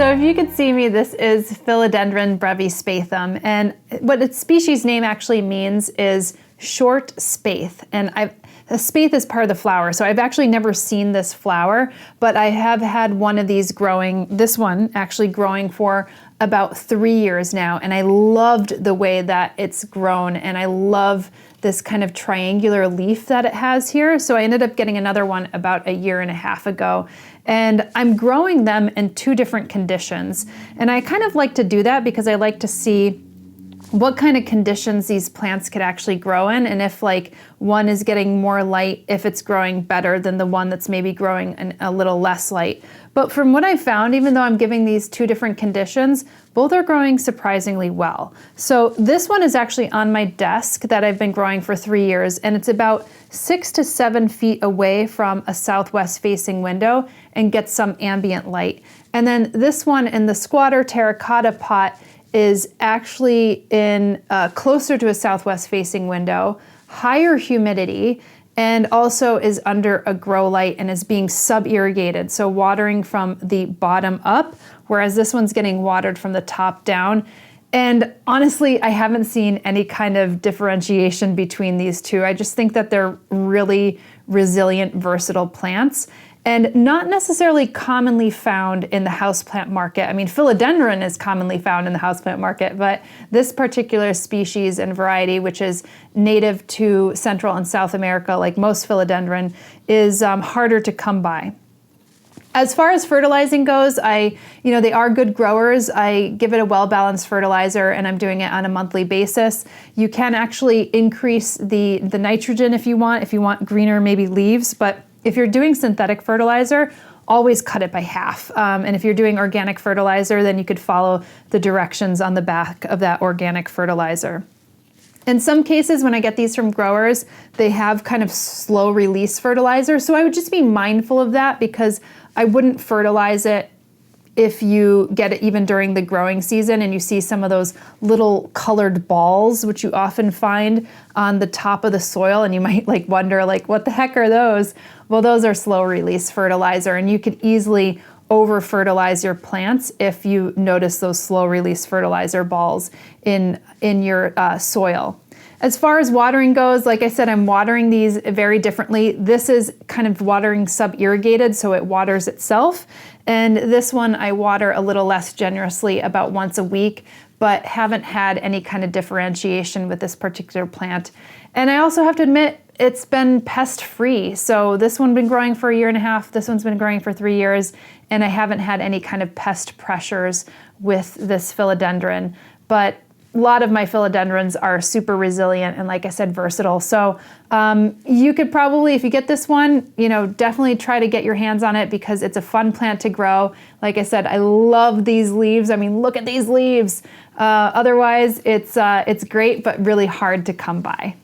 So if you could see me, this is Philodendron brevispathum, and what its species name actually means is short spathe. And a spathe is part of the flower, so I've actually never seen this flower, but I have had one of these growing, this one actually growing for about 3 years now, and I loved the way that it's grown, and I love this kind of triangular leaf that it has here. So I ended up getting another one about 1.5 years ago. And I'm growing them in 2 different conditions. And I kind of like to do that because I like to see what kind of conditions these plants could actually grow in, and if like one is getting more light, if it's growing better than the one that's maybe growing in a little less light. But from what I found, even though I'm giving these 2 different conditions, both are growing surprisingly well. So this one is actually on my desk that I've been growing for 3 years, and it's about 6 to 7 feet away from a southwest facing window and gets some ambient light. And then this one in the squatter terracotta pot is actually in closer to a southwest facing window, higher humidity, and also is under a grow light and is being sub-irrigated, so watering from the bottom up, whereas this one's getting watered from the top down. And honestly, I haven't seen any kind of differentiation between these 2. I just think that they're really resilient, versatile plants, and not necessarily commonly found in the houseplant market. I mean, philodendron is commonly found in the houseplant market, but this particular species and variety, which is native to Central and South America, like most philodendron, is harder to come by. As far as fertilizing goes, they are good growers. I give it a well-balanced fertilizer, and I'm doing it on a monthly basis. You can actually increase the nitrogen if you want greener maybe leaves, but if you're doing synthetic fertilizer, always cut it by half. And if you're doing organic fertilizer, then you could follow the directions on the back of that organic fertilizer. In some cases, when I get these from growers, they have kind of slow release fertilizer. So I would just be mindful of that, because I wouldn't fertilize it if you get it even during the growing season and you see some of those little colored balls, which you often find on the top of the soil, and you might wonder what the heck are those? Well, those are slow release fertilizer, and you could easily over fertilize your plants if you notice those slow release fertilizer balls in your soil. As far as watering goes, like I said, I'm watering these very differently. This is kind of watering sub-irrigated, so it waters itself. And this one I water a little less generously, about once a week, but haven't had any kind of differentiation with this particular plant. And I also have to admit, it's been pest-free. So this one's been growing for 1.5 years, this one's been growing for 3 years, and I haven't had any kind of pest pressures with this philodendron. But a lot of my philodendrons are super resilient and, like I said, versatile. So you could probably, if you get this one, definitely try to get your hands on it, because it's a fun plant to grow. Like I said, I love these leaves. I mean, look at these leaves. Otherwise, it's great, but really hard to come by.